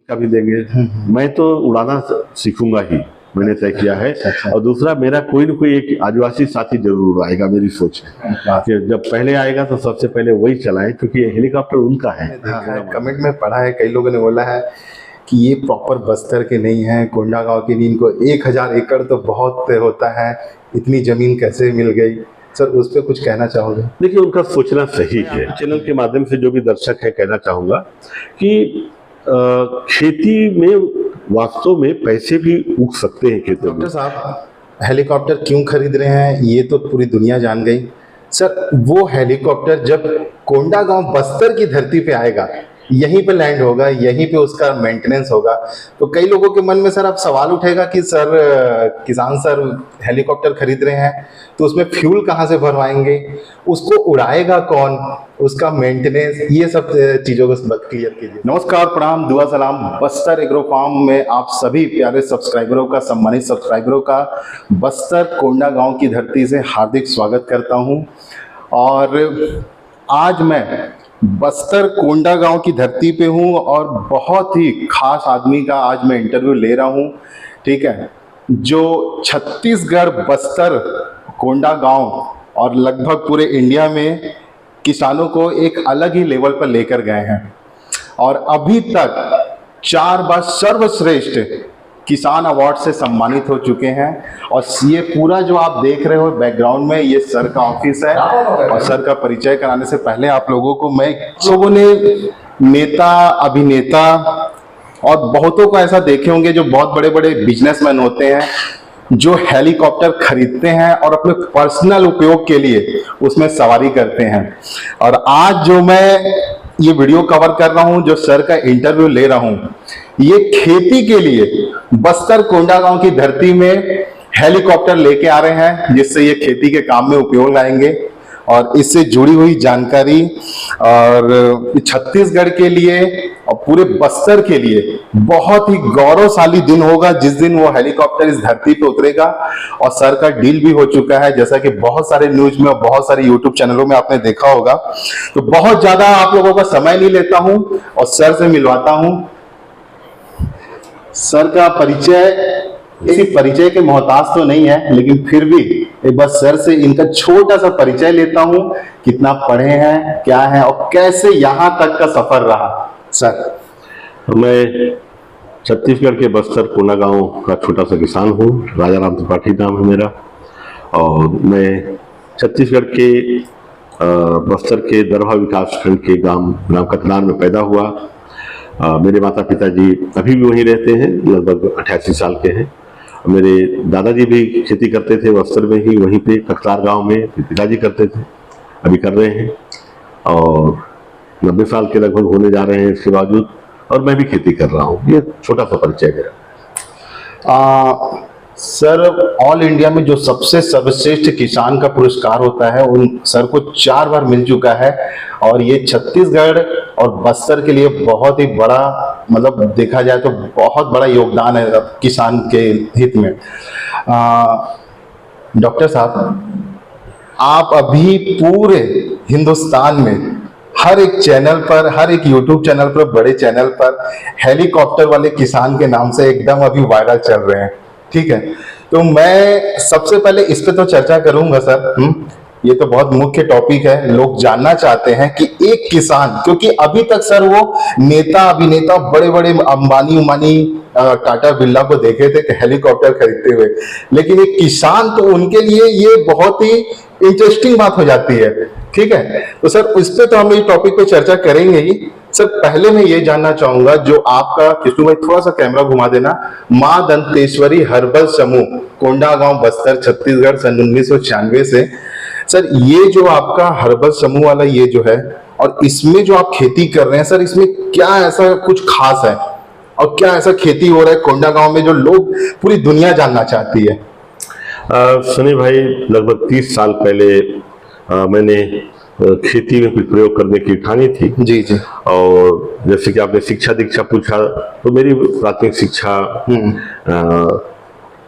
का भी देंगे। मैं तो उड़ाना सीखूंगा ही, मैंने तय किया है। और दूसरा, मेरा कोई न कोई एक आदिवासी साथी जरूर आएगा, मेरी सोच है कि जब पहले आएगा तो सबसे पहले वही चलाए, क्योंकि हेलीकॉप्टर उनका है। कमेंट में पढ़ा है, कई लोगों ने बोला है कि ये प्रॉपर बस्तर के नहीं है, कोंडागांव के नहीं, इनको 1000 एकड़ तो बहुत होता है, इतनी जमीन कैसे मिल गई? सर उस पर कुछ कहना चाहोगे? देखिए, उनका सोचना सही है। चैनल के माध्यम से जो भी दर्शक है, कहना चाहूंगा कि खेती में वास्तव में पैसे भी उग सकते हैं खेतों में। डॉक्टर साहब, हेलीकॉप्टर क्यों खरीद रहे हैं ये तो पूरी दुनिया जान गई। सर वो हेलीकॉप्टर जब कोंडागांव बस्तर की धरती पे आएगा, यहीं पे लैंड होगा, यहीं पे उसका मेंटेनेंस होगा, तो कई लोगों के मन में सर अब सवाल उठेगा कि सर किसान सर हेलीकॉप्टर खरीद रहे हैं तो उसमें फ्यूल कहाँ से भरवाएंगे, उसको उड़ाएगा कौन, उसका मेंटेनेंस, ये सब चीज़ों को क्लियर कीजिए। नमस्कार, प्रणाम, दुआ सलाम। बस्तर एग्रो फार्म में आप सभी प्यारे सब्सक्राइबरों का, सम्मानित सब्सक्राइबरों का बस्तर कोंडागांव की धरती से हार्दिक स्वागत करता हूँ। और आज मैं बस्तर कोंडागांव की धरती पे हूँ और बहुत ही खास आदमी का आज मैं इंटरव्यू ले रहा हूँ, ठीक है, जो छत्तीसगढ़, बस्तर, कोंडागांव और लगभग पूरे इंडिया में किसानों को एक अलग ही लेवल पर लेकर गए हैं और अभी तक 4 बार सर्वश्रेष्ठ किसान अवार्ड से सम्मानित हो चुके हैं। और ये पूरा जो आप देख रहे हो बैकग्राउंड में, ये सर का ऑफिस है। और सर का परिचय कराने से पहले आप लोगों को लोगों ने नेता, अभिनेता और बहुतों को ऐसा देखे होंगे जो बहुत बड़े बड़े बिजनेसमैन होते हैं, जो हेलीकॉप्टर खरीदते हैं और अपने पर्सनल उपयोग के लिए उसमें सवारी करते हैं। और आज जो मैं ये वीडियो कवर कर रहा हूं, जो सर का इंटरव्यू ले रहा हूं, ये खेती के लिए बस्तर कोंडागांव की धरती में हेलीकॉप्टर लेके आ रहे हैं, जिससे ये खेती के काम में उपयोग लाएंगे। और इससे जुड़ी हुई जानकारी और छत्तीसगढ़ के लिए और पूरे बस्तर के लिए बहुत ही गौरवशाली दिन होगा जिस दिन वो हेलीकॉप्टर इस धरती पे उतरेगा। और सर का डील भी हो चुका है, जैसा कि बहुत सारे न्यूज में और बहुत सारे यूट्यूब चैनलों में आपने देखा होगा। तो बहुत ज्यादा आप लोगों का समय नहीं लेता हूं और सर से मिलवाता हूं। सर का परिचय इसी परिचय के मोहताज तो नहीं है, लेकिन फिर भी एक बार सर से इनका छोटा सा परिचय लेता हूं, कितना पढ़े हैं, क्या है और कैसे यहां तक का सफर रहा। सर, मैं छत्तीसगढ़ के बस्तर कोंडागांव का छोटा सा किसान हूँ। राजा राम त्रिपाठी नाम है मेरा। और मैं छत्तीसगढ़ के बस्तर के दरभा विकास खंड के ग्राम कतलार में पैदा हुआ। मेरे माता पिताजी अभी भी वहीं रहते हैं, लगभग 88 साल के हैं। मेरे दादाजी भी खेती करते थे बस्तर में ही, वहीं पे कतलार गांव में पिताजी करते थे, अभी कर रहे हैं। और 90 साल के लगभग होने जा रहे हैं इसके बावजूद, और मैं भी खेती कर रहा हूँ। ये छोटा सा परिचय मेरा। सर, ऑल इंडिया में जो सबसे सर्वश्रेष्ठ किसान का पुरस्कार होता है, उन सर को 4 बार मिल चुका है। और ये छत्तीसगढ़ और बस्तर के लिए बहुत ही बड़ा, मतलब देखा जाए तो बहुत बड़ा योगदान है किसान के हित में। डॉक्टर साहब, आप अभी पूरे हिंदुस्तान में हर एक चैनल पर, हर एक यूट्यूब चैनल पर, बड़े चैनल पर हेलीकॉप्टर वाले किसान के नाम से एकदम अभी वायरल चल रहे हैं, ठीक है। तो मैं सबसे पहले इस पे तो चर्चा करूंगा सर। ये तो बहुत मुख्य टॉपिक है, लोग जानना चाहते हैं कि एक किसान, क्योंकि अभी तक सर वो नेता, अभिनेता, बड़े बड़े अंबानी, टाटा, बिरला को देखे थे हेलीकॉप्टर खरीदते हुए, लेकिन एक किसान, तो उनके लिए ये बहुत ही इंटरेस्टिंग बात हो जाती है, ठीक है। तो सर इस पे तो हम इस टॉपिक पे चर्चा करेंगे ही। सर पहले मैं ये जानना चाहूंगा, जो आपका, कृष्णु भाई थोड़ा सा कैमरा घुमा देना, मां दंतेश्वरी हर्बल समूह, कोंडागांव, बस्तर, छत्तीसगढ़, सन 1996 से। सर ये जो आपका हर्बल समूह वाला ये जो है, और इसमें जो आप खेती कर रहे हैं सर, इसमें क्या ऐसा कुछ खास है और क्या ऐसा खेती हो रहा है कोंडागांव में जो लोग, पूरी दुनिया जानना चाहती है? सनी भाई, लगभग 30 साल पहले मैंने खेती में कुछ प्रयोग करने की ठानी थी। जी जी। और जैसे कि आपने शिक्षा दीक्षा पूछा, तो मेरी प्राथमिक शिक्षा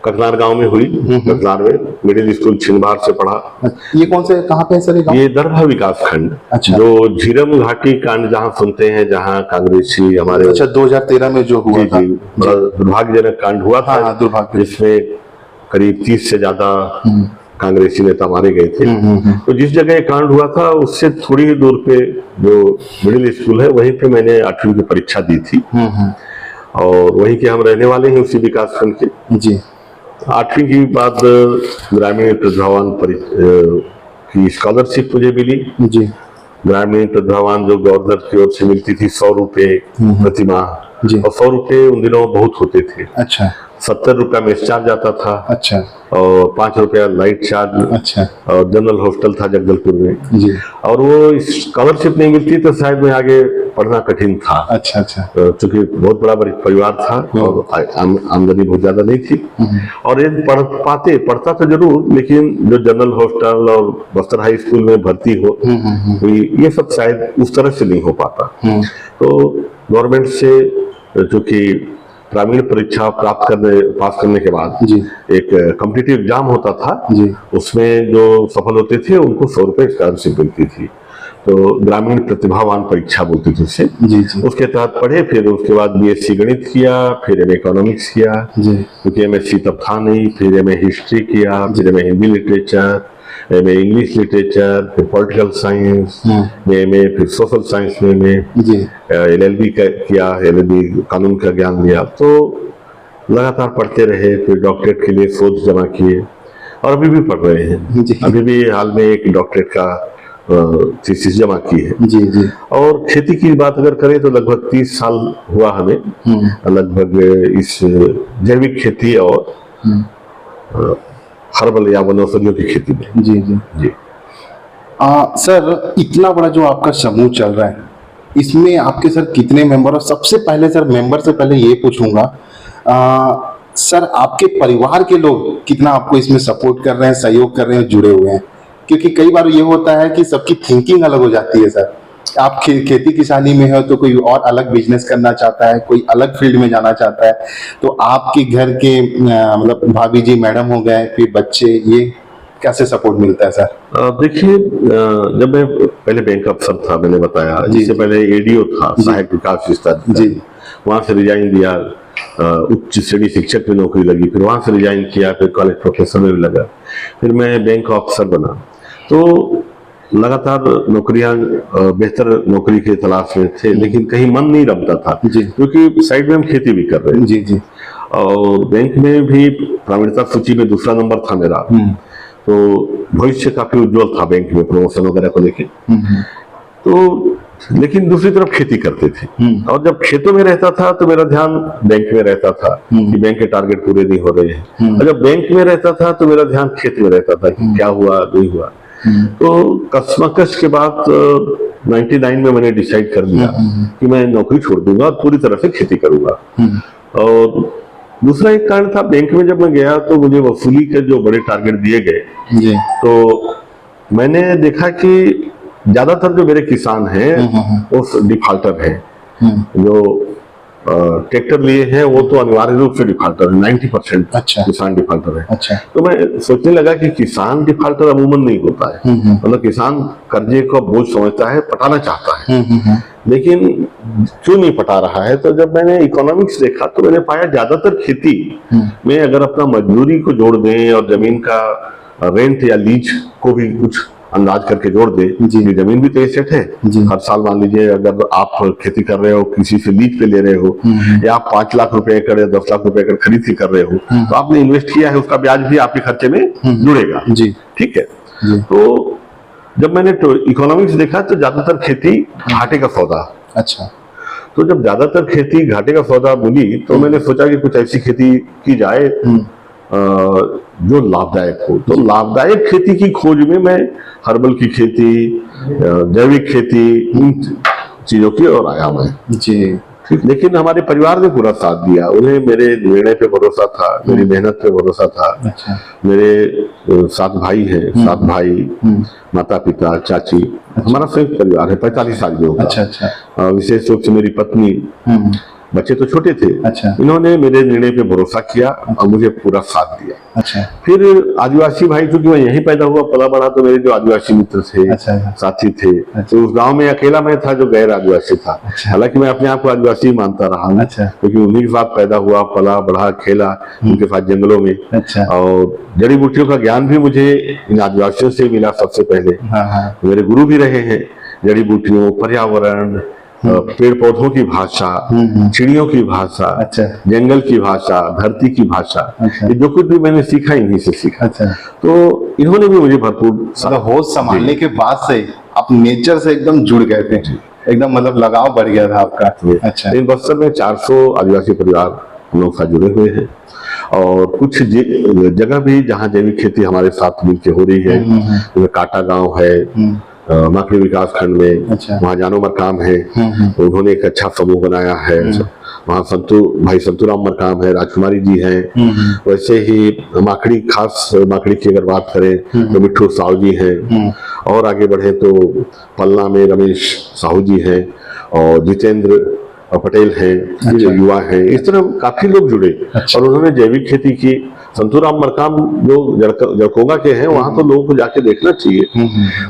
ककलार गांव में हुई। ककलार में मिडिल स्कूल छिंदवार से पढ़ा। ये कौन से, कहाँ पे है सर ये गाँव? ये दरभा विकास खंड, अच्छा। जो झीरम घाटी कांड जहाँ सुनते हैं, जहाँ कांग्रेसी हमारे, अच्छा, 2013 में जो हुआ था। जी, बड़ा दुर्भाग्यजनक कांड हुआ था। हाँ, दुर्भाग्य। जिसमें करीब 30 से ज्यादा कांग्रेसी नेता मारे गए थे। तो जिस जगह ये कांड हुआ था उससे थोड़ी ही दूर पे जो मिडिल स्कूल है, वहीं पे मैंने 8वीं की परीक्षा दी थी। और वहीं के हम रहने वाले हैं, उसी विकास खंड के। जी। 8वीं के बाद ग्रामीण प्रतिभावान की स्कॉलरशिप मुझे मिली। जी। ग्रामीण प्रतिभावान जो गवर्नर की ओर से मिलती थी 100 रुपए प्रति माह। जी। और 100 रुपए उन दिनों बहुत होते थे। अच्छा। 70 रुपया मेस चार्ज आता था। अच्छा। और 5 रुपया लाइट चार्ज। अच्छा। और जनरल हॉस्टल था जगदलपुर में। जी। और वो स्कॉलरशिप नहीं मिलती तो शायद मैं आगे पढ़ना कठिन था। अच्छा अच्छा। क्योंकि बहुत बड़ा परिवार था और आमदनी बहुत ज्यादा नहीं थी। और ये पढ़ता तो जरूर, लेकिन जो जनरल हॉस्टल और बस्तर हाई स्कूल में भर्ती हो, ये सब शायद उस तरह से नहीं हो पाता। तो गवर्नमेंट से जो कि ग्रामीण परीक्षा पास करने के बाद जी। एक कॉम्पिटिटिव एग्जाम होता था। जी। उसमें जो सफल होते थे उनको 100 रुपए स्कॉलरशिप मिलती थी। तो ग्रामीण प्रतिभावान परीक्षा बोलती थी उससे। जी जी। उसके तहत पढ़े, फिर उसके बाद बीएससी गणित किया, फिर एमए इकोनॉमिक्स किया, क्योंकि एमएससी तब था नहीं। फिर एमए हिस्ट्री किया, फिर MA Hindi literature, MA English literature, फिर पॉलिटिकल साइंस में एमए, फिर सोशल साइंस में एमए, एलएलबी किया, एलएलबी कानून का ज्ञान लिया। तो लगातार पढ़ते रहे, फिर डॉक्टरेट के लिए शोध जमा किए और अभी भी पढ़ रहे हैं। अभी भी हाल में एक डॉक्टरेट का थीसिस जमा की है। जी जी। और खेती की बात अगर करें तो लगभग 30 साल हुआ हमें लगभग इस जैविक खेती और हर्बल या वनौषधियों की खेती में। जी जी जी। सर, इतना बड़ा जो आपका समूह चल रहा है, इसमें आपके सर कितने मेंबर? और सबसे पहले सर, मेंबर से पहले ये पूछूंगा, सर आपके परिवार के लोग कितना आपको इसमें सपोर्ट कर रहे हैं, सहयोग कर रहे हैं, जुड़े हुए हैं? क्योंकि कई बार ये होता है कि सबकी थिंकिंग अलग हो जाती है सर। आप खेती किसानी में हो तो कोई और अलग बिजनेस करना चाहता है, कोई अलग फील्ड में जाना चाहता है। तो आपके घर के मतलब भाभी जी, मैडम हो गए, फिर बच्चे, ये कैसे सपोर्ट मिलता है सर? देखिए, जब मैं पहले बैंक अफसर था, मैंने बताया, जिससे पहले एडीओ था, सहायक विकास विस्तार जी, वहां से रिजाइन दिया, उच्च श्रेणी शिक्षक में नौकरी लगी, फिर वहां से रिजाइन किया, फिर कॉलेज प्रोफेसर में भी लगा, फिर मैं बैंक अफसर बना। तो लगातार नौकरियां, बेहतर नौकरी की तलाश में थे, लेकिन कहीं मन नहीं रमता था, क्योंकि साइड में हम खेती भी कर रहे थे। जी जी। और बैंक में भी प्रावीण्यता सूची में दूसरा नंबर था मेरा। तो भविष्य काफी उज्जवल था बैंक में, प्रमोशन वगैरह को लेके। तो लेकिन दूसरी तरफ खेती करते थे, और जब खेतों में रहता था तो मेरा ध्यान बैंक में रहता था कि बैंक के टारगेट पूरे नहीं हो रहे हैं। और जब बैंक में रहता था तो मेरा ध्यान खेत में रहता था कि क्या हुआ नहीं हुआ। तो कश्मकश के बाद 99 में मैंने डिसाइड कर लिया कि मैं नौकरी छोड़ दूंगा और पूरी तरह से खेती करूंगा। और दूसरा एक कारण था, बैंक में जब मैं गया तो मुझे वसूली के जो बड़े टारगेट दिए गए, तो मैंने देखा कि ज्यादातर जो मेरे किसान हैं वो डिफॉल्टर हैं। जो ट्रैक्टर लिए हैं वो तो अनिवार्य रूप से डिफॉल्टर है, 90% किसान डिफॉल्टर है। तो मैं सोचने लगा कि किसान डिफॉल्टर अमूमन नहीं होता है, मतलब किसान कर्जे का बोझ समझता है, पटाना चाहता है, लेकिन क्यों नहीं पटा रहा है। तो जब मैंने इकोनॉमिक्स देखा तो मैंने पाया ज्यादातर खेती में अगर अपना मजदूरी को जोड़ दें और जमीन का रेंट या लीज को भी कुछ अंदाज करके जोड़ दे, जमीन भी तो एसेट है। हर साल मान लीजिए अगर आप खेती कर रहे हो, किसी से लीज पे ले रहे हो, या आप 5 लाख रुपए एकड़ या 10 लाख रुपए एकड़ खरीद के कर रहे हो, तो आपने इन्वेस्ट किया है, उसका ब्याज भी आपके खर्चे में जुड़ेगा। ठीक है। तो जब मैंने इकोनॉमिक्स देखा तो ज्यादातर खेती घाटे का सौदा। अच्छा। तो जब ज्यादातर खेती घाटे का सौदा मिली तो मैंने सोचा कि कुछ ऐसी खेती की जाए जो लाभदायक हो। तो लाभदायक खेती की खोज में मैं हर्बल की खेती, जैविक खेती, इन चीजों की ओर आया मैं। जी। लेकिन हमारे परिवार ने पूरा साथ दिया, उन्हें मेरे निर्णय पे भरोसा था, मेरी मेहनत पे भरोसा था। अच्छा। मेरे 7 भाई हैं, 7 भाई, माता पिता, चाची, हमारा संयुक्त परिवार है, 45 आदमियों का। अच्छा अच्छा। विशेष रूप से मेरी पत्नी बच्चे तो छोटे थे। अच्छा। इन्होंने मेरे निर्णय पे भरोसा किया और मुझे पूरा साथ दिया। अच्छा। फिर आदिवासी भाई, चूंकि मैं यहीं पैदा हुआ पला बड़ा, तो मेरे जो आदिवासी मित्र थे, अच्छा। साथी थे, तो उस गांव में अकेला मैं था जो गैर आदिवासी था। अच्छा। हालांकि मैं अपने आप को आदिवासी मानता रहा हूँ, अच्छा। क्योंकि उन्हीं के साथ पैदा हुआ, पला बढ़ा, खेला उनके साथ जंगलों में। अच्छा। और जड़ी बूटियों का ज्ञान भी मुझे इन आदिवासियों से मिला सबसे पहले। हाँ हाँ। मेरे गुरु भी रहे हैं। जड़ी बूटियों, पर्यावरण, पेड़ पौधों की भाषा, चिड़ियों की भाषा, अच्छा। जंगल की भाषा, धरती की भाषा, अच्छा। ये जो कुछ भी मैंने सीखा इन्हीं से सीखा। अच्छा। तो इन्होंने भी मुझे भरपूर मतलब होश संभालने के बाद से आप नेचर से एकदम जुड़ गए थे, एकदम मतलब लगाव बढ़ गया था आपका। अच्छा। इन बस्तर में 400 आदिवासी परिवार हम लोग साथ जुड़े हुए हैं, और कुछ जगह भी जहाँ जैविक खेती हमारे साथ मिलकर हो रही है, जैसे काटा गांव है माकड़ी विकास खंड में। अच्छा। वहाँ जानो मरकाम है, उन्होंने एक अच्छा समूह बनाया है। वहाँ भाई संतूराम मरकाम है, राजकुमारी जी हैं। वैसे ही माकड़ी, खास माकड़ी की अगर बात करें तो मिट्ठू साहू जी हैं, और आगे बढ़े तो पलना में रमेश साहू जी हैं, और जितेंद्र पटेल हैं। अच्छा। युवा हैं। इस तरह काफी लोग जुड़े। अच्छा। और उन्होंने जैविक खेती की। संतूराम मरकाम जो जड़कोगा के हैं, वहां तो लोगों को जाके देखना चाहिए।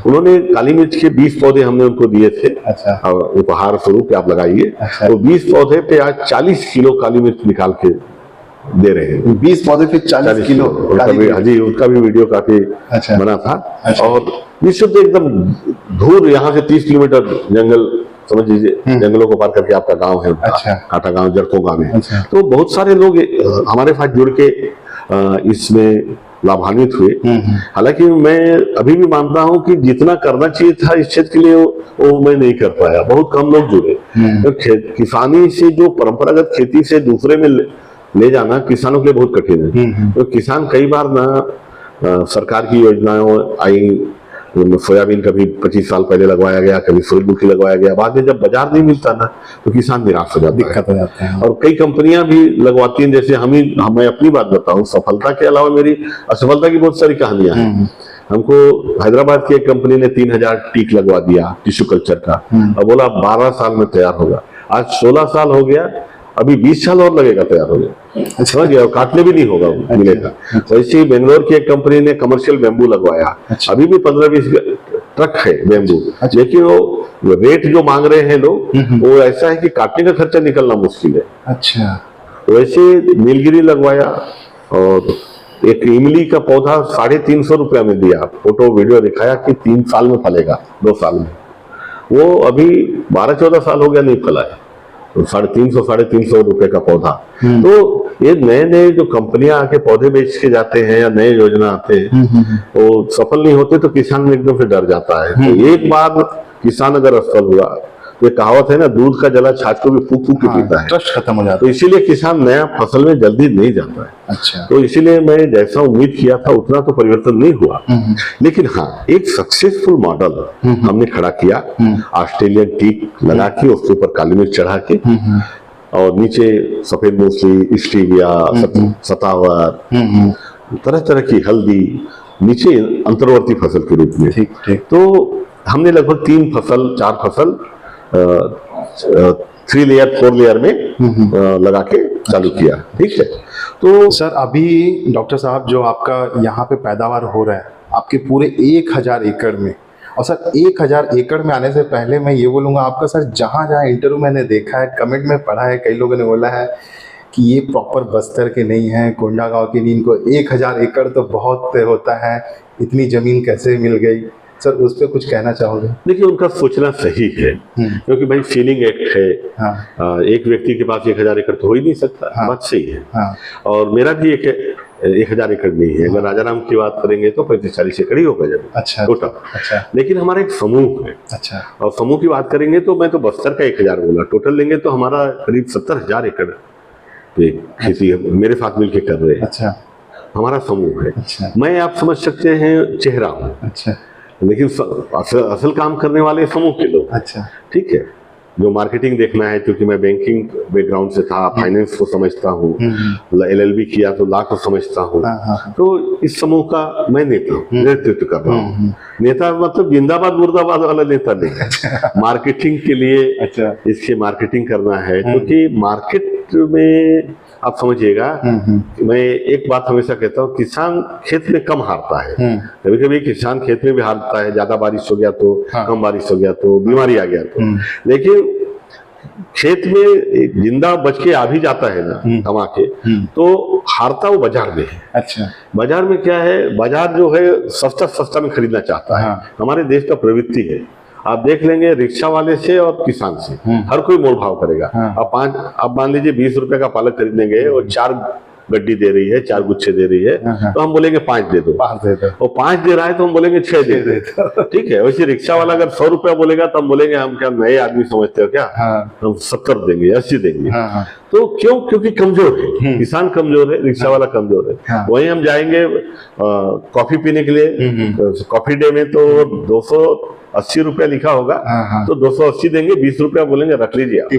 उन्होंने काली मिर्च के 20 पौधे हमने उनको दिए थे। अच्छा। उपहार स्वरूप आप लगाइए। अच्छा। तो 20 पौधे पे आज 40 किलो काली मिर्च निकाल के दे रहे हैं। 20 पौधे पे 40 किलो जी, उसका भी वीडियो काफी अच्छा। बना था। अच्छा। और विशुद्ध एकदम दूर, यहाँ से 30 किलोमीटर जंगल, समझ लीजिए जंगलों को पार करके आपका गांव है। अच्छा। काटा गांव जड़कोगा में। अच्छा। तो बहुत सारे लोग हमारे साथ जुड़ के इसमें लाभान्वित हुए। हालांकि मैं अभी भी मानता हूं कि जितना करना चाहिए था इस क्षेत्र के लिए वो मैं नहीं कर पाया। बहुत कम लोग जुड़े। तो किसानी से, जो परंपरागत खेती से दूसरे में ले जाना किसानों के लिए बहुत कठिन है। तो किसान कई बार ना सरकार की योजनाएं आई, सोयाबीन कभी 25 साल पहले लगवाया गया, कभी सूरजमुखी लगवाया गया, बाद में जब बाजार नहीं मिलता ना तो किसान निराश हो जाता है, दिक्कत हो जाता है। और कई कंपनियां भी लगवाती हैं। जैसे मैं अपनी बात बताऊं, सफलता के अलावा मेरी असफलता की बहुत सारी कहानियां हैं। हमको हैदराबाद की एक कंपनी ने 3000 टीक लगवा दिया टिश्यू कल्चर का, और बोला 12 साल में तैयार होगा। आज 16 साल हो गया, अभी 20 साल और लगेगा तैयार हो गया। समझ गया, और काटने भी नहीं होगा, मिलेगा। वैसे ही बेंगलोर की एक कंपनी ने कमर्शियल बेम्बू लगवाया। अच्छा। अभी भी 15-20 ट्रक है बेम्बू। लेकिन वो रेट जो मांग रहे हैं लोग, वो ऐसा है कि काटने का खर्चा निकलना मुश्किल है। अच्छा। वैसे नीलगिरी लगवाया, और एक इमली का पौधा 350 रुपया में दिया। फोटो वीडियो दिखाया कि 3 साल में फलेगा, 2 साल में। वो अभी 12-14 साल हो गया, नहीं फला है। तो 350 रुपए का पौधा। तो ये नए नए जो कंपनियां आके पौधे बेच के जाते हैं, या नए योजना आते हैं, वो सफल नहीं होते तो किसान एकदम से डर जाता है। तो एक बार किसान अगर असफल हुआ, ये कहावत है ना, दूध का जला छाछ को भी फूक फूक के पीता है। ट्रस्ट खत्म हो जाता तो इसीलिए किसान नया फसल में जल्दी नहीं जाता है। अच्छा। तो इसीलिए मैं जैसा उम्मीद किया था उतना तो परिवर्तन नहीं हुआ। लेकिन हाँ, एक सक्सेसफुल मॉडल हमने खड़ा किया। ऑस्ट्रेलियन टीक लगा के, उसके ऊपर काली मिर्च चढ़ा के, और नीचे सफेद मूंगफली, स्टीविया, सतावर, तरह तरह की हल्दी, नीचे अंतर्वर्ती फसल के रूप में। ठीक ठीक। तो हमने लगभग 4 फसल 3 लेयर 4 लेयर में लगा के चालू किया। ठीक है। तो सर अभी डॉक्टर साहब, जो आपका यहाँ पे पैदावार हो रहा है आपके पूरे 1000 एकड़ में, और सर 1000 एकड़ में आने से पहले मैं ये बोलूँगा आपका, सर जहाँ जहाँ इंटरव्यू मैंने देखा है, कमेंट में पढ़ा है, कई लोगों ने बोला है कि ये प्रॉपर बस्तर के नहीं है, कोंडागांव के नहीं, इनको 1000 एकड़ तो बहुत होता है, इतनी ज़मीन कैसे मिल गई? सर उस पर कुछ कहना चाहोगे? देखिए, उनका सोचना सही है, क्योंकि भाई फीलिंग एक्ट है। हाँ। एक व्यक्ति के पास 1000 एकड़ तो हो ही नहीं सकता। हाँ। बात सही है। हाँ। और मेरा भी 1000 एकड़ नहीं है। अगर राजाराम की बात करेंगे तो 35-40 एकड़ ही होगा जब। अच्छा। टोटल। अच्छा। लेकिन हमारा एक समूह है। अच्छा। और समूह की बात करेंगे तो मैं तो बस्तर का 1000 बोला, टोटल लेंगे तो हमारा करीब 70,000 एकड़ पे खेती मेरे साथ मिलकर कर रहे हैं। अच्छा। हमारा समूह है। अच्छा। मैं, आप समझ सकते हैं, चेहरा हूँ। अच्छा। लेकिन असल काम करने वाले समूह के लोग। अच्छा। ठीक है। जो मार्केटिंग देखना है, क्योंकि मैं बैंकिंग बैकग्राउंड से था, फाइनेंस को समझता हूँ, LLB किया तो लॉ को समझता हूँ। तो इस समूह का मैं नेता हूँ, नेतृत्व कर रहा हूँ। नेता मतलब जिंदाबाद मुर्दाबाद वाला नेता नहीं, मार्केटिंग के लिए अच्छा, इसकी मार्केटिंग करना है, क्योंकि मार्केट में आप समझिएगा, मैं एक बात हमेशा कहता हूँ, किसान खेत में कम हारता है। कभी कभी किसान खेत में भी हारता है, ज्यादा बारिश हो गया तो, कम बारिश हो गया तो, बीमारी आ गया तो, लेकिन खेत में जिंदा बच के आ भी जाता है ना कमा के, तो हारता वो बाजार में है। अच्छा, बाजार में क्या है, बाजार जो है सस्ता सस्ता में खरीदना चाहता है। हमारे देश का प्रवृत्ति है, आप देख लेंगे रिक्शा वाले से और किसान से हर कोई मोल भाव करेगा। आप मान लीजिए 20 रुपए का पालक खरीदने गए और 4 गड्डी दे रही है, 4 गुच्छे दे रही है, तो हम बोलेंगे 5 दे दो, और 5 दे रहा है तो हम बोलेंगे 6 दे दो। ठीक है, वैसे रिक्शा वाला अगर 100 रुपया बोलेगा तो हम बोलेंगे हम क्या नए आदमी समझते हो क्या, हम 70 देंगे, 80 देंगे। तो क्यों? क्योंकि कमजोर है, किसान कमजोर है, रिक्शा वाला कमजोर है। वहीं हम जाएंगे कॉफी पीने के लिए, कॉफी डे में तो 280 रुपया लिखा होगा, तो 280 देंगे, 20 रुपया बोलेंगे रख लीजिए आप,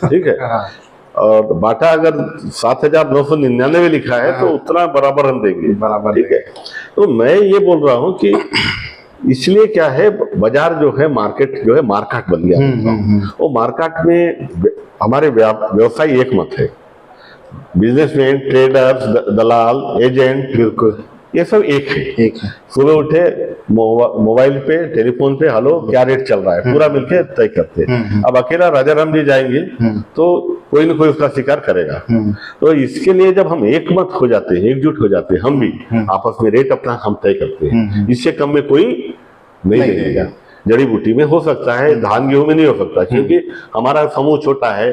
ठीक है। और बाटा अगर 7,999 लिखा है तो उतना बराबर हम देंगे, बराबर, ठीक है। तो मैं ये बोल रहा हूँ कि इसलिए क्या है, बाजार जो है, मार्केट जो है मार्केट बन गया। वो मार्केट में हमारे व्यवसाय एक मत है, बिजनेसमैन, ट्रेडर्स, दलाल, एजेंट, बिल्कुल ये सब एक है। सुबह उठे मोबाइल पे, टेलीफोन पे, हेलो क्या रेट चल रहा है, पूरा मिलके तय करते हैं। अब अकेला राजा राम जी जाएंगे तो कोई ना कोई उसका शिकार करेगा। तो इसके लिए जब हम एक मत हो जाते हैं, एकजुट हो जाते हैं, हम भी आपस में रेट अपना हम तय करते हैं, इससे कम में कोई नहीं देगा। जड़ी बूटी में हो सकता है, धान गेहूं में नहीं हो सकता, क्योंकि हमारा समूह छोटा है,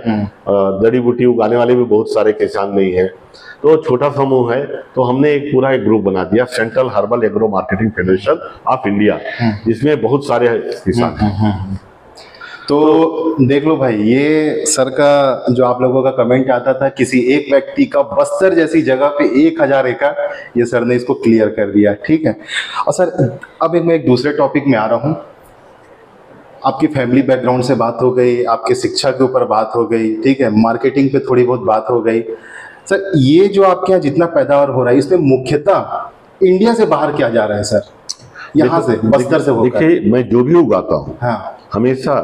जड़ी बूटी उगाने वाले भी बहुत सारे किसान नहीं है, तो छोटा समूह है। तो हमने एक पूरा ग्रुप बना दिया, central herbal agro marketing federation of India, जिसमें बहुत सारे किसान हैं। तो देख लो भाई, ये सर का जो आप लोगों का कमेंट आता था, किसी एक व्यक्ति का बस्तर जैसी जगह पे 1000 एकड़, ये सर ने इसको क्लियर कर दिया, ठीक है। और सर अब मैं एक दूसरे टॉपिक में आ रहा हूँ। आपकी फैमिली बैकग्राउंड से बात हो गई, आपके शिक्षा के ऊपर बात हो गई, ठीक है, मार्केटिंग पे थोड़ी बहुत बात हो गई। सर ये जो आपके यहाँ जितना पैदावार हो रहा है, इसमें मुख्यतः इंडिया से बाहर क्या जा रहा है सर, यहाँ से बस्तर से होकर? देखिए, मैं जो भी उगाता हूँ, हाँ, हमेशा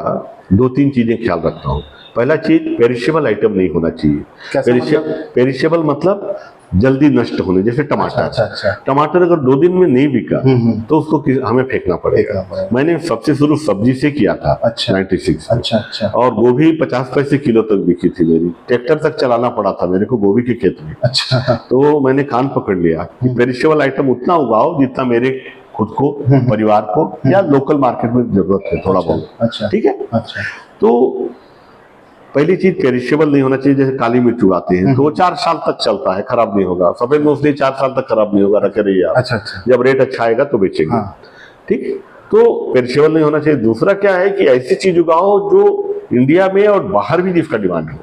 2-3 चीजें ख्याल रखता हूँ। पहला चीज, पेरिशेबल आइटम नहीं होना चाहिए। पेरिशेबल मतलब जल्दी नष्ट होने, जैसे टमाटर। अच्छा। टमाटर अगर 2 दिन में नहीं बिका तो उसको हमें फेंकना पड़ेगा। मैंने सबसे शुरू सब्जी से किया था, 96। अच्छा। और गोभी 50 पैसे किलो तक बिकी थी मेरी, ट्रैक्टर तक चलाना पड़ा था मेरे को गोभी के खेत में। अच्छा। तो मैंने कान पकड़ लिया कि पेरिशेबल आइटम उतना उगाओ जितना मेरे खुद को, परिवार को, या लोकल मार्केट में जरूरत है थोड़ा बहुत। अच्छा, ठीक है। अच्छा। तो पहली चीज, पेरिशेबल नहीं होना चाहिए। जैसे काली मिर्च उगाते हैं तो 4 साल तक चलता है, खराब नहीं होगा। सफेद मूंगफली 4 साल तक खराब नहीं होगा, रखे रहिए आप। अच्छा। जब रेट अच्छा आएगा तो बेचेंगे। ठीक, तो पेरिशेबल नहीं होना चाहिए। दूसरा क्या है कि ऐसी चीज उगाओ जो इंडिया में और बाहर भी जिसका डिमांड हो।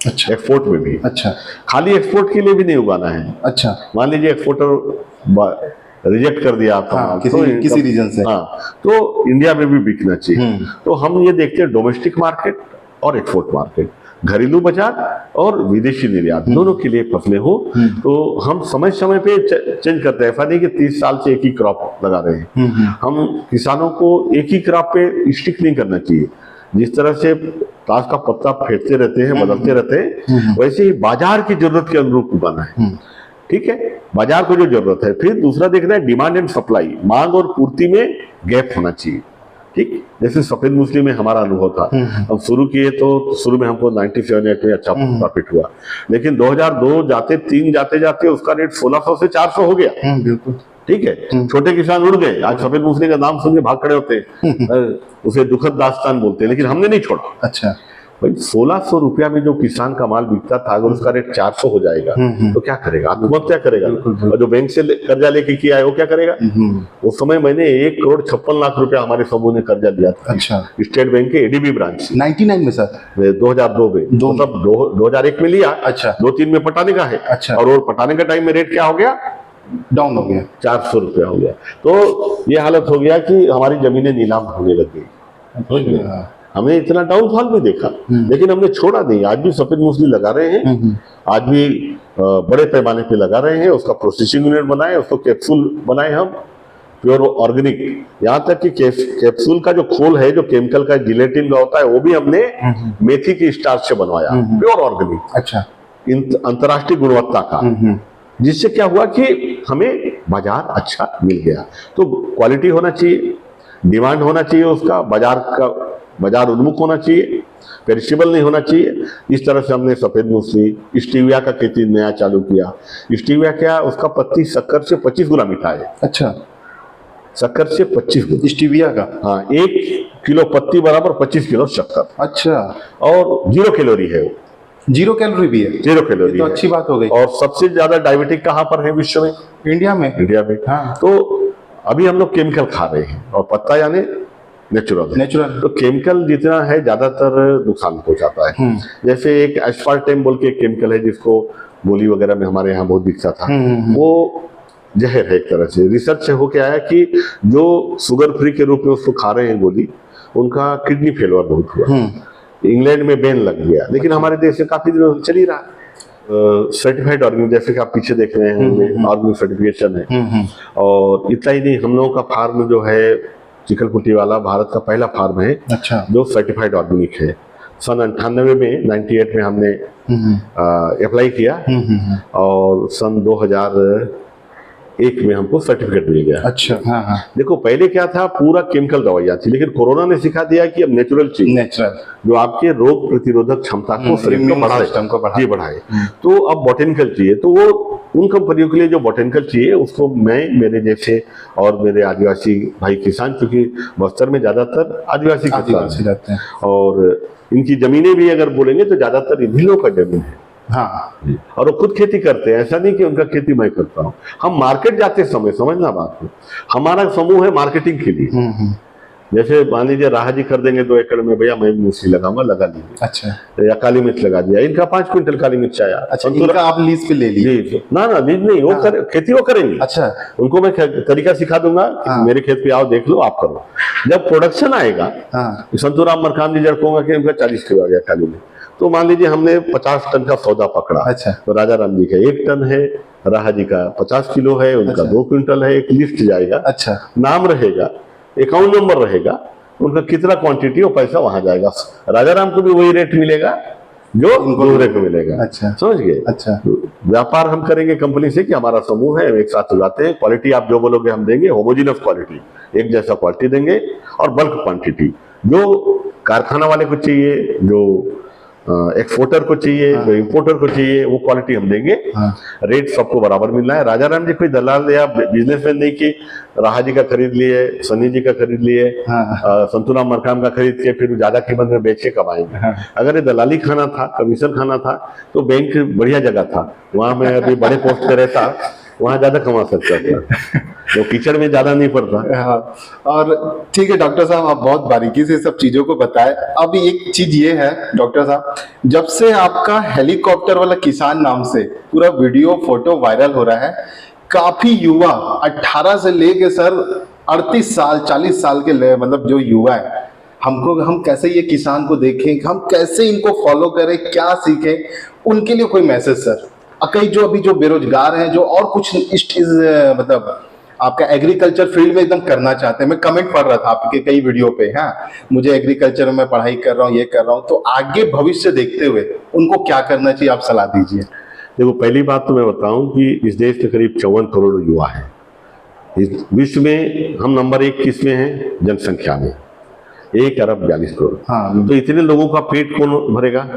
अच्छा। एक्सपोर्ट में भी। अच्छा। खाली एक्सपोर्ट के लिए भी नहीं उगाना है। अच्छा। मान लीजिए एक्सपोर्टर रिजेक्ट कर दिया आपका, किसी रीजन से, तो इंडिया में भी बिकना चाहिए। तो हम ये देखते हैं डोमेस्टिक मार्केट और एक्सपोर्ट मार्केट, घरेलू बाजार और विदेशी निर्यात, दोनों के लिए फसलें हो। तो हम समय समय पे चेंज करते हैं। ऐसा नहीं कि 30 साल से एक ही क्रॉप लगा रहे हैं। हम किसानों को एक ही क्रॉप पे स्टिक नहीं करना चाहिए। जिस तरह से ताश का पत्ता फेंकते रहते हैं, बदलते रहते हैं, वैसे ही बाजार की जरूरत के अनुरूप उगाना है। ठीक है, बाजार को जो जरूरत है। फिर दूसरा देखना है डिमांड एंड सप्लाई, मांग और पूर्ति में गैप होना चाहिए। ठीक, जैसे सफेद मूंगफली में हमारा अनुभव था। हम शुरू किए तो शुरू में हमको 97-98 में अच्छा प्रॉफिट हुआ, लेकिन 2002 3 जाते जाते उसका रेट 1600 से 400 हो गया। बिल्कुल। ठीक है, छोटे किसान उड़ गए। आज सफेद मूंगफली का नाम सुन के भाग खड़े होते हैं, उसे दुखद दास्तान बोलते हैं, लेकिन हमने नहीं छोड़ा। अच्छा भाई, 1600 रुपया में जो किसान का माल बिकता था, अगर उसका रेट 400 हो जाएगा तो क्या करेगा? आत्महत्या करेगा। और जो बैंक से कर्जा लेके किया है वो क्या करेगा? उस समय मैंने 1,56,00,000 रुपया हमारे समूह ने कर्जा लिया था। अच्छा। स्टेट बैंक के एडीबी ब्रांच से 99 में सर, 2002 में, मतलब 2001 में लिया। अच्छा। 2-3 में पटाने का है। अच्छा। और वो पटाने का टाइम में रेट क्या हो गया? डाउन हो गया, 400 रुपया हो गया। तो ये हालत हो गया कि हमारी जमीनें नीलाम होने लग गई। हमने इतना डाउनफॉल भी देखा, लेकिन हमने छोड़ा नहीं। आज भी सफेद मूसली लगा रहे हैं, आज भी बड़े पैमाने पे लगा रहे हैं। उसका प्रोसेसिंग यूनिट बनाए, उसको कैप्सूल बनाए हम प्योर ऑर्गेनिक। यहाँ तक कि कैप्सूल का जो खोल है, जो केमिकल का जिलेटिन का होता है, वो भी हमने मेथी की स्टार्च से बनवाया, प्योर ऑर्गेनिक। अच्छा। अंतर्राष्ट्रीय गुणवत्ता का, जिससे क्या हुआ कि हमें बाजार अच्छा मिल गया। तो क्वालिटी होना चाहिए, डिमांड होना चाहिए, उसका बाजार उन्मुख होना चाहिए, पेरिशेबल नहीं होना चाहिए। इस तरह से हमने सफेद मूसली, स्टीविया का खेती नया चालू किया। स्टीविया क्या, उसका पत्ती शक्कर से 25 गुना मीठा है। अच्छा, शक्कर से 25 गुना स्टीविया का। हाँ, 1 किलो पत्ती बराबर 25 किलो शक्कर। अच्छा। और 0 कैलोरी है वो। 0 कैलोरी भी है? 0 कैलोरी तो अच्छी बात हो गई। और सबसे ज्यादा डायबिटिक कहाँ पर है विश्व में? इंडिया में। इंडिया में। हाँ। तो अभी हम लोग केमिकल खा रहे हैं, और पत्ता यानी नेचुरल। तो केमिकल जितना है ज्यादातर नुकसान पहुंचाता है। जैसे एक एस्पार्टेम बोल के एक केमिकल है, जिसको गोली वगैरह में हमारे यहाँ बहुत बिकता था, वो जहर है एक तरह से। रिसर्च से होके आया कि जो शुगर फ्री के रूप में उसको खा रहे हैं गोली, उनका किडनी फेलियर बहुत हुआ। इंग्लैंड में बैन लग गया, लेकिन हमारे देश में काफी दिनों से चल ही रहा। सर्टिफाइड ऑर्गेनिक, जैसे कि आप पीछे देख रहे हैं, ऑर्गेनिक सर्टिफिकेशन है। और इतना ही नहीं, हम लोगों का फार्म जो है चिकलपुटी वाला भारत का पहला फार्म है। अच्छा। जो सर्टिफाइड ऑर्गेनिक है। सन 98 में 98 में हमने अप्लाई किया, और सन 2001 में हमको सर्टिफिकेट मिल गया। अच्छा। हाँ। देखो, पहले क्या था, पूरा केमिकल दवाइयाँ थी, लेकिन कोरोना ने सिखा दिया कि अब नेचुरल चीज, जो आपके रोग प्रतिरोधक क्षमता को शरीर को बढ़ाए। तो अब बॉटेनिकल चाहिए, तो वो उन कंपनियों के लिए जो बॉटेनिकल चाहिए, उसको मैं, मेरे जैसे और मेरे आदिवासी भाई किसान, क्योंकि बस्तर में ज्यादातर आदिवासी किसान रहते हैं, और इनकी जमीनें भी अगर बोलेंगे तो ज्यादातर इन्हीं लोगों का जमीन है। हाँ। और वो खुद खेती करते हैं, ऐसा नहीं कि उनका खेती मैं करता हूँ। हम मार्केट जाते समय, समझना बात को, हमारा समूह है मार्केटिंग के लिए। जैसे मान लीजिए राह जी कर देंगे 2 एकड़ में, भैया मैं मूसली लगाऊंगा, लगा लीजिए। अच्छा। या काली मिर्च लगा दिया, इनका 5 क्विंटल काली मिर्च आया। अच्छा, इनका आप लीज पे ले लीजिए? ना लीज नहीं, वो खेती वो करेंगे। अच्छा। उनको मैं तरीका सिखा दूंगा, मेरे खेत पे आओ, देख लो, आप करो। जब प्रोडक्शन आएगा, संतूराम मरकाम जी कहूंगा कि उनका 40 किलो आ गया काली मिर्च, तो मान लीजिए हमने 50 टन का सौदा पकड़ा। अच्छा। तो राजा राम जी का 1 टन है, राहा जी का 50 किलो है, उनका 2 क्विंटल है। एक लिस्ट जाएगा। अच्छा। नाम रहेगा, अकाउंट नंबर रहेगा, उनका कितना क्वांटिटी और पैसा वहां जाएगा। राजा राम को भी वही रेट मिलेगा जो दूसरे को मिलेगा। अच्छा। समझ गए? अच्छा। व्यापार हम करेंगे कंपनी से कि हमारा समूह है, एक साथ उगाते हैं, क्वालिटी आप जो बोलोगे हम देंगे, होमोजीनियस क्वालिटी, एक जैसा क्वालिटी देंगे, और बल्क क्वांटिटी, जो कारखाना वाले को चाहिए, जो एक्सपोर्टर को चाहिए, जो इंपोर्टर को चाहिए, वो क्वालिटी हम देंगे। रेट सबको बराबर मिलना है। राजा राम जी कोई दलाल या बिजनेसमैन नहीं कि राहा जी का खरीद लिए, सन्नी जी का खरीद लिए, संतूराम मरकाम का खरीद के फिर ज्यादा कीमत में बेच के कमाएंगे। अगर ये दलाली खाना था, कमीशन खाना था, तो बैंक बढ़िया जगह था, वहां मैं अभी बड़े पोस्ट पे रहता, वहां ज्यादा कमा सकता था, वो कीचड़ में ज्यादा नहीं पड़ता। हाँ। और ठीक है डॉक्टर साहब, आप बहुत बारीकी से सब चीजों को बताए। अब एक चीज ये है डॉक्टर साहब, जब से आपका हेलीकॉप्टर वाला किसान नाम से पूरा वीडियो फोटो वायरल हो रहा है, काफी युवा 18 से लेके सर 38 साल 40 साल के मतलब जो युवा है, हम कैसे ये किसान को देखें, हम कैसे इनको फॉलो करें, क्या सीखें, उनके लिए कोई मैसेज सर? कई जो अभी जो बेरोजगार हैं, जो और कुछ मतलब आपका एग्रीकल्चर फील्ड में एकदम करना चाहते हैं, मैं कमेंट पढ़ रहा था आपके कई वीडियो पे, हाँ मुझे एग्रीकल्चर में पढ़ाई कर रहा हूँ, ये कर रहा हूँ, तो आगे भविष्य देखते हुए उनको क्या करना चाहिए, आप सलाह दीजिए। देखो, पहली बात तो मैं बताऊं कि इस देश में करीब 54 करोड़ युवा है। इस विश्व में हम नंबर 1 किस में हैं? जनसंख्या में 1 अरब 42 करोड़। हाँ। तो इतने लोगों का पेट कौन भरेगा?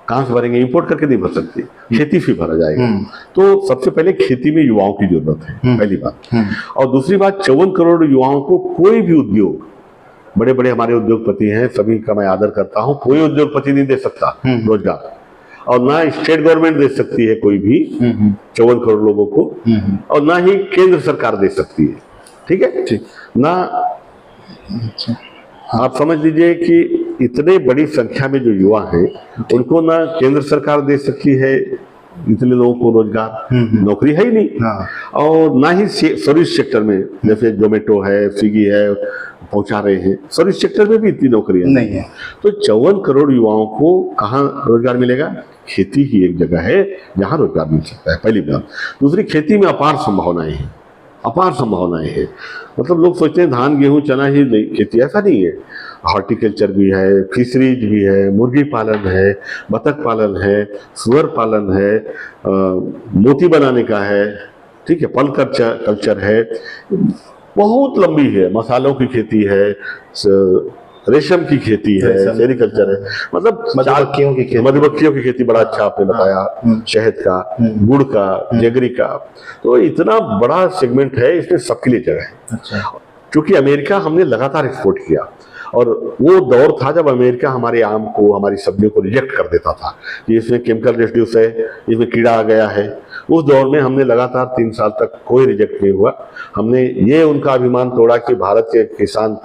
कहाँ से भरेंगे? इंपोर्ट करके नहीं भर सकते, खेती से भरा जाएगा। तो सबसे पहले खेती में युवाओं की जरूरत है, पहली बात। और दूसरी बात, 54 करोड़ युवाओं को कोई भी उद्योग, बड़े बड़े हमारे उद्योगपति हैं, सभी का मैं आदर करता हूं, कोई उद्योगपति नहीं दे सकता रोजगार, और ना स्टेट गवर्नमेंट दे सकती है कोई भी 54 करोड़ लोगों को, और ना ही केंद्र सरकार दे सकती है। ठीक है? ठीक। ना आप समझ लीजिए कि इतने बड़ी संख्या में जो युवा हैं, उनको ना केंद्र सरकार दे सकती है, इतने लोगों को रोजगार, नौकरी है ही नहीं। हाँ। और ना ही सर्विस सेक्टर में, जैसे जोमेटो है, स्विगी है, पहुंचा रहे हैं, सर्विस सेक्टर में भी इतनी नौकरियां नहीं है। तो 54 करोड़ युवाओं को कहाँ रोजगार मिलेगा? खेती ही एक जगह है जहां रोजगार मिल सकता है, पहली बात। दूसरी, खेती में अपार संभावनाएं हैं, अपार संभावनाएं हैं। मतलब लोग सोचते हैं धान गेहूं चना ही नहीं खेती, ऐसा नहीं है। हॉर्टिकल्चर भी है, फिशरीज भी है, मुर्गी पालन है, बतख पालन है, सुअर पालन है, मोती बनाने का है, ठीक है, पल कल्चर है, बहुत लंबी है। मसालों की खेती है, रेशम की खेती है, सेरिकल्चर है, मतलब मधुमक्खियों की खेती बड़ा अच्छा आपने बताया, शहद का, गुड़ का, जेगरी का, तो इतना बड़ा सेगमेंट है, इसमें सबके लिए जगह है। अच्छा। क्योंकि अमेरिका हमने लगातार एक्सपोर्ट किया, और वो दौर था जब अमेरिका हमारे आम को, हमारी सब्जियों को रिजेक्ट कर देता था कि इसमें केमिकल रेसिड्यूस है, इसमें कीड़ा आ गया है। उस दौर में हमने लगातार 3 साल तक कोई रिजेक्ट नहीं हुआ। हमने ये उनका अभिमान तोड़ा कि भारत के किसान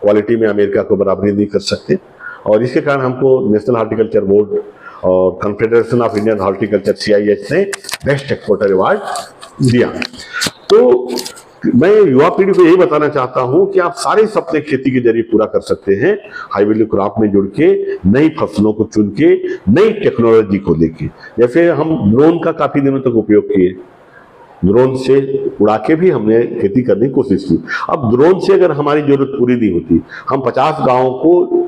क्वालिटी में अमेरिका को बराबरी नहीं कर सकते, और इसके कारण हमको नेशनल हॉर्टिकल्चर बोर्ड और confederation of Indian horticulture CIH ने बेस्ट एक्सपोर्टर अवार्ड दिया। तो मैं युवा पीढ़ी को यही बताना चाहता हूं कि आप सारे सपने खेती के जरिए पूरा कर सकते हैं, हाई वैल्यू क्रॉप में जुड़ के, नई फसलों को चुन के, नई टेक्नोलॉजी को लेके। जैसे हम ड्रोन का काफी दिनों तक उपयोग किए, ड्रोन से उड़ा के भी हमने खेती करने की कोशिश की। अब ड्रोन से अगर हमारी जरूरत पूरी नहीं होती, हम 50 गांवों को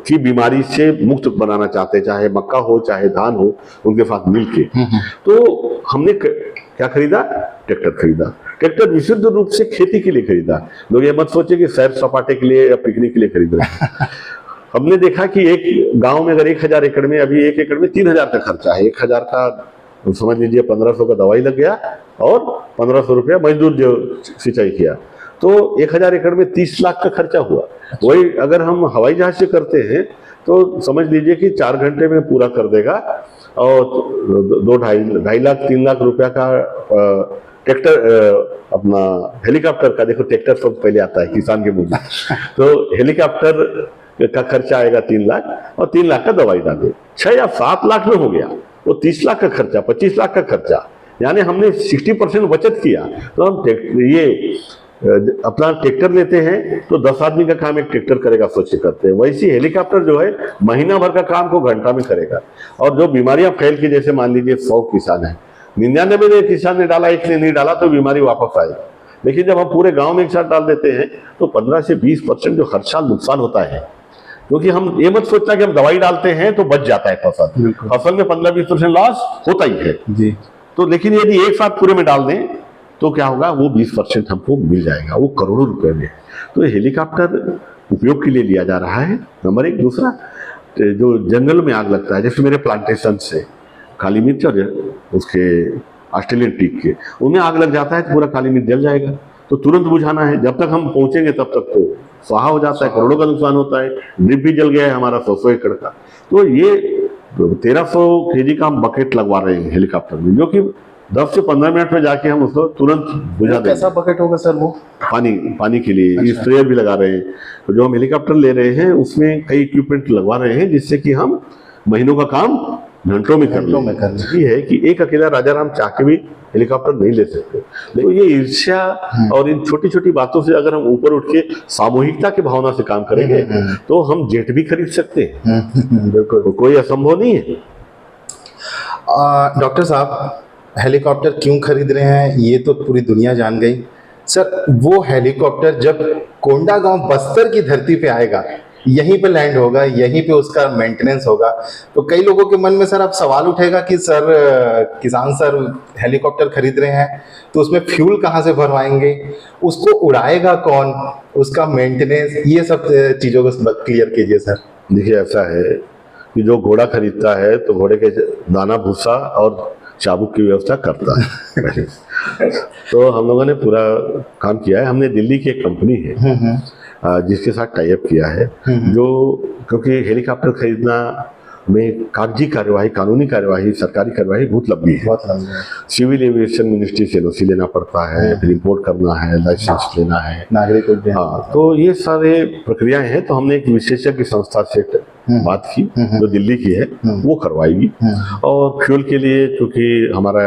की बीमारी से मुक्त बनाना चाहते, चाहे मक्का हो चाहे धान हो, उनके साथ मिलके, तो हमने क्या खरीदा? ट्रैक्टर खरीदा। ट्रैक्टर विशुद्ध रूप से खेती के लिए खरीदा। लोग ये मत सोचे कि सैर सपाटे के लिए या पिकनिक के लिए खरीद रहे हैं। हमने देखा कि एक गांव में अगर 1000 एकड़ में, अभी 1 एकड़ में 3000 का खर्चा है, 1000 का समझ लीजिए 1500 का दवाई लग गया और 1500 रुपया मजदूर जो सिंचाई किया, तो 1000 एकड़ में 30 लाख का खर्चा हुआ। वही अगर हम हवाई जहाज से करते हैं तो समझ लीजिए कि 4 घंटे में पूरा कर देगा, और 2-2.5 लाख 3 लाख रुपया का ट्रैक्टर, अपना हेलीकॉप्टर का, देखो ट्रैक्टर सब पहले आता है किसान के मुंह में, तो हेलीकॉप्टर का खर्चा आएगा 3 लाख, और 3 लाख का दवाई डाले, 6 या 7 लाख में हो गया। वो 30 लाख का खर्चा, 25 लाख का खर्चा, यानी हमने 60% बचत किया। तो हम ये अपना ट्रैक्टर लेते हैं तो 10 आदमी का काम एक ट्रैक्टर करेगा, सोच के करते हैं। वैसे हेलीकॉप्टर जो है महीना भर का काम को घंटा में करेगा। और जो बीमारियां फैल की, जैसे मान लीजिए 100 किसान है, 99 किसान ने डाला, एक ने नहीं डाला, तो बीमारी वापस आएगी। लेकिन जब हम पूरे गांव में एक साथ डाल देते हैं तो 15 से 20% जो हर साल नुकसान होता है, क्योंकि हम ये मत सोचना कि हम दवाई डालते हैं तो बच जाता है फसल, फसल में 15-20% लॉस होता ही है जी। तो लेकिन यदि एक साथ पूरे में डाल दें तो क्या होगा, वो 20% हमको मिल जाएगा, वो करोड़ों रुपए में। तो हेलीकॉप्टर उपयोग के लिए लिया जा रहा है, नंबर 1। दूसरा, जो जंगल में आग लगता है, जैसे मेरे प्लांटेशन से काली मिर्च और उसके ऑस्ट्रेलियन टीक के, उनमें आग लग जाता है तो पूरा काली मिर्च जल जाएगा, तो तुरंत बुझाना है। जब तक हम पहुंचेंगे तब तक तो स्वाहा हो जाता है, करोड़ों का नुकसान होता है। ड्रिप भी जल गया है हमारा 100 एकड़ का। तो ये 1300 kg का हम बकेट लगवा रहे हैं हेलीकॉप्टर में, जो कि 10 से 15 मिनट में जाके हम उसको तुरंत बुझा देंगे। कैसा बकेट होगा सर वो? पानी के लिए। अच्छा। स्प्रेयर भी लगा रहे हैं। तो जो हम हेलीकॉप्टर ले रहे हैं उसमें कई इक्विपमेंट लगवा रहे हैं, जिससे कि हम महीनों का काम घंटों में कर लें। ये है कि एक अकेला राजा राम चाह के भी हेलीकॉप्टर नहीं ले सकते। तो ये ईर्ष्या और इन छोटी छोटी बातों से अगर हम ऊपर उठ के सामूहिकता की भावना से काम करेंगे तो हम जेट भी खरीद सकते हैं। बिल्कुल, कोई असंभव नहीं है। डॉक्टर साहब, हेलीकॉप्टर क्यों खरीद रहे हैं ये तो पूरी दुनिया जान गई। सर, वो हेलीकॉप्टर जब कोंडागांव बस्तर की धरती पे आएगा, यहीं पे लैंड होगा, यहीं पे उसका मेंटेनेंस होगा, तो कई लोगों के मन में सर अब सवाल उठेगा कि सर किसान सर हेलीकॉप्टर खरीद रहे हैं तो उसमें फ्यूल कहाँ से भरवाएंगे, उसको उड़ाएगा कौन, उसका मेंटेनेंस, ये सब चीज़ों को क्लियर कीजिए सर। देखिए, ऐसा है कि जो घोड़ा खरीदता है तो घोड़े के दाना भूसा और चाबुक की व्यवस्था करता है। तो हम लोगों ने पूरा काम किया है। हमने दिल्ली की एक कंपनी है जिसके साथ टाई अप किया है, जो क्योंकि हेलीकॉप्टर खरीदना में कागजी कार्यवाही, कानूनी कार्यवाही, सरकारी कार्यवाही बहुत लंबी है। सिविल एविएशन मिनिस्ट्री से NOC लेना पड़ता है, फिर रिपोर्ट करना है, लाइसेंस लेना है, नागरिक उड्डयन। हाँ, तो ये सारे प्रक्रियाएं हैं। तो हमने एक विशेषज्ञ संस्था से बात की, जो दिल्ली की है वो करवाएगी। और फ्यूल के लिए चूंकि हमारा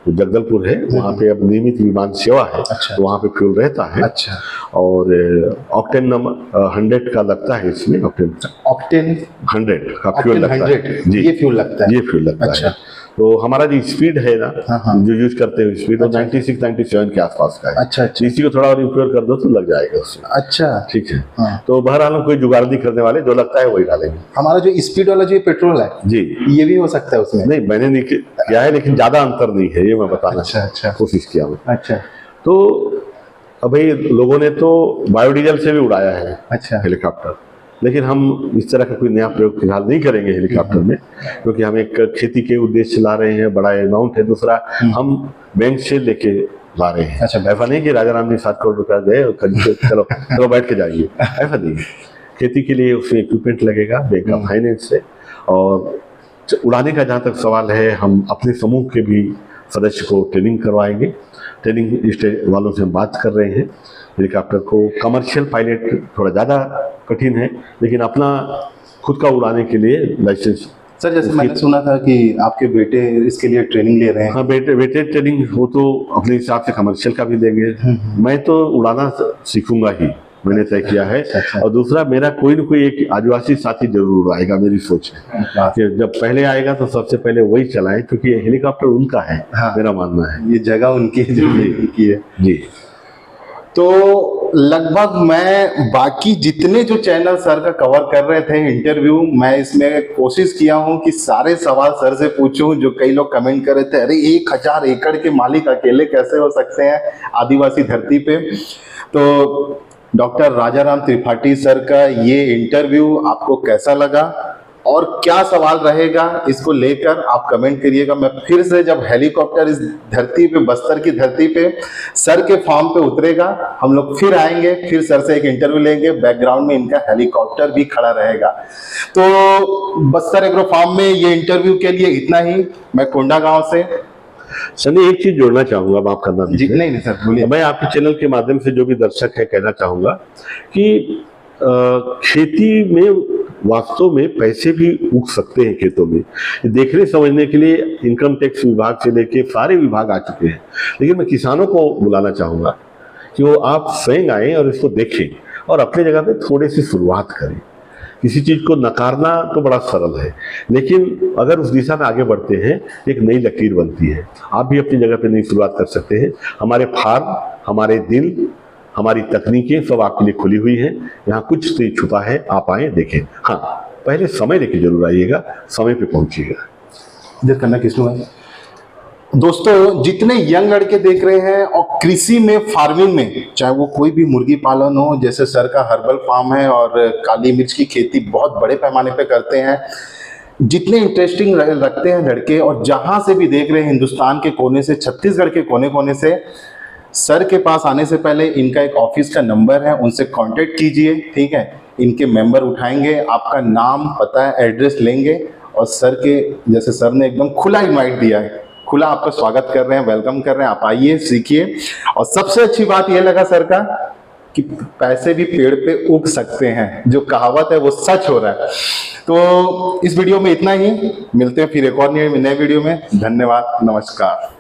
जगदलपुर है, वहाँ पे अब नियमित विमान सेवा है, अच्छा। तो वहाँ पे फ्यूल रहता है। अच्छा। और ऑक्टेन नंबर 100 का लगता है इसमें, ऑक्टेन ऑक्टेन 100 का फ्यूल लगता है 100 जी, ये फ्यूल लगता है, ये फ्यूल लगता अच्छा। है। तो हमारा जो स्पीड है ना, हाँ। जो यूज करते हैं स्पीड, वो अच्छा। 96-97 के आसपास का है। अच्छा अच्छा इसी को थोड़ा और इंप्रूव कर दो तो लग जाएगा उसमें। अच्छा। ठीक है। हाँ। तो बहरहाल हम कोई जुगाड़ नहीं करने वाले, जो लगता है वही डालेंगे। हमारा जो स्पीड वाला जो पेट्रोल है जी, ये भी हो सकता है उसमें? नहीं मैंने नहीं किया है, लेकिन ज्यादा अंतर नहीं है, ये मैं बताना अच्छा अच्छा कोशिश किया मैं। अच्छा तो अभी लोगों ने तो बायोडीजल से भी उड़ाया है अच्छा हेलीकॉप्टर, लेकिन हम इस तरह का कोई नया प्रयोग फिलहाल नहीं करेंगे हेलीकॉप्टर में, क्योंकि हम एक खेती के उद्देश्य से ला रहे हैं, बड़ा अमाउंट है। दूसरा, हम बैंक से लेके ला रहे हैं। अच्छा, ऐसा नहीं कि राजा राम जी 7 करोड़ रुपया गए और खरीद के चलो चलो बैठ के जाइए, ऐसा नहीं है। खेती के लिए उसमें इक्विपमेंट लगेगा बैंक का फाइनेंस से। और उड़ाने का जहाँ तक सवाल है, हम अपने समूह के भी सदस्य को ट्रेनिंग करवाएंगे। ट्रेनिंग स्टेज वालों से हम बात कर रहे हैं। हेलीकॉप्टर को कमर्शियल पायलट थोड़ा ज़्यादा कठिन है, लेकिन अपना खुद का उड़ाने के लिए लाइसेंस। सर, जैसे मैंने सुना था कि आपके बेटे इसके लिए ट्रेनिंग ले रहे हैं। हाँ, बेटे ट्रेनिंग वो तो अपने हिसाब से कमर्शियल का भी देंगे। मैं तो उड़ाना सीखूंगा ही, मैंने तय किया है। अच्छा। और दूसरा, मेरा कोई न कोई एक आदिवासी साथी जरूर आएगा, मेरी सोच है कि जब पहले आएगा तो सबसे पहले वही चलाएं, क्योंकि हेलीकॉप्टर उनका है। हाँ। मेरा मानना है ये जगह उनकी है, जो उनकी है जी। तो लगभग मैं बाकी जितने जो चैनल सर का कवर कर रहे थे इंटरव्यू, मैं इसमें कोशिश किया हूं कि सारे सवाल सर से पूछूं। जो कई लोग कमेंट कर रहे थे, अरे 1000 एकड़ के मालिक अकेले कैसे हो सकते हैं आदिवासी धरती पे। तो डॉक्टर राजाराम त्रिपाठी सर का ये इंटरव्यू आपको कैसा लगा और क्या सवाल रहेगा, इसको लेकर आप कमेंट करिएगा। मैं फिर से जब हेलीकॉप्टर इस धरती पे, बस्तर की धरती पे सर के फार्म पे उतरेगा, हम लोग फिर आएंगे, फिर सर से एक इंटरव्यू लेंगे। बैकग्राउंड में इनका हेलीकॉप्टर भी खड़ा रहेगा। तो बस्तर एग्रो फार्म में ये इंटरव्यू के लिए इतना ही। मैं कोंडा गांव से सनी एक चीज जोड़ना चाहूंगा, माफ करना जी। नहीं सर, बोलिए। मैं आपके चैनल के माध्यम से जो भी दर्शक है कहना चाहूंगा कि खेती में वास्तव में पैसे भी उग सकते हैं खेतों में। देखने समझने के लिए इनकम टैक्स विभाग से लेके सारे विभाग आ चुके हैं, लेकिन मैं किसानों को बुलाना चाहूंगा कि वो आप स्वयं आए और इसको देखें और अपनी जगह पे थोड़ी सी शुरुआत करें। किसी चीज को नकारना तो बड़ा सरल है, लेकिन अगर उस दिशा में आगे बढ़ते हैं एक नई लकीर बनती है। आप भी अपनी जगह पे नई शुरुआत कर सकते हैं। हमारे फार्म, हमारे दिल, हमारी तकनीकें सब आपके लिए खुली हुई हैं। यहाँ कुछ नहीं छुपा है, आप आए देखें। हाँ, पहले समय लेके जरूर आइएगा, समय पे पहुंचिएगा। इधर करना किसको है? दोस्तों, जितने यंग लड़के देख रहे हैं और कृषि में, फार्मिंग में, चाहे वो कोई भी मुर्गी पालन हो, जैसे सर का हर्बल फार्म है और काली मिर्च की खेती बहुत बड़े पैमाने पे करते हैं, जितने इंटरेस्टिंग रखते हैं लड़के, और जहां से भी देख रहे हैं हिंदुस्तान के कोने से, छत्तीसगढ़ के कोने कोने से, सर के पास आने से पहले इनका एक ऑफिस का नंबर है, उनसे कांटेक्ट कीजिए। ठीक है, इनके मेंबर उठाएंगे, आपका नाम, पता, एड्रेस लेंगे और सर के, जैसे सर ने एकदम खुला इनवाइट दिया है, खुला आपका स्वागत कर रहे हैं, वेलकम कर रहे हैं। आप आइए, सीखिए। और सबसे अच्छी बात यह लगा सर का कि पैसे भी पेड़ पे उग सकते हैं। जो कहावत है वो सच हो रहा है। तो इस वीडियो में इतना ही, मिलते हैं फिर एक और नए वीडियो में। धन्यवाद, नमस्कार।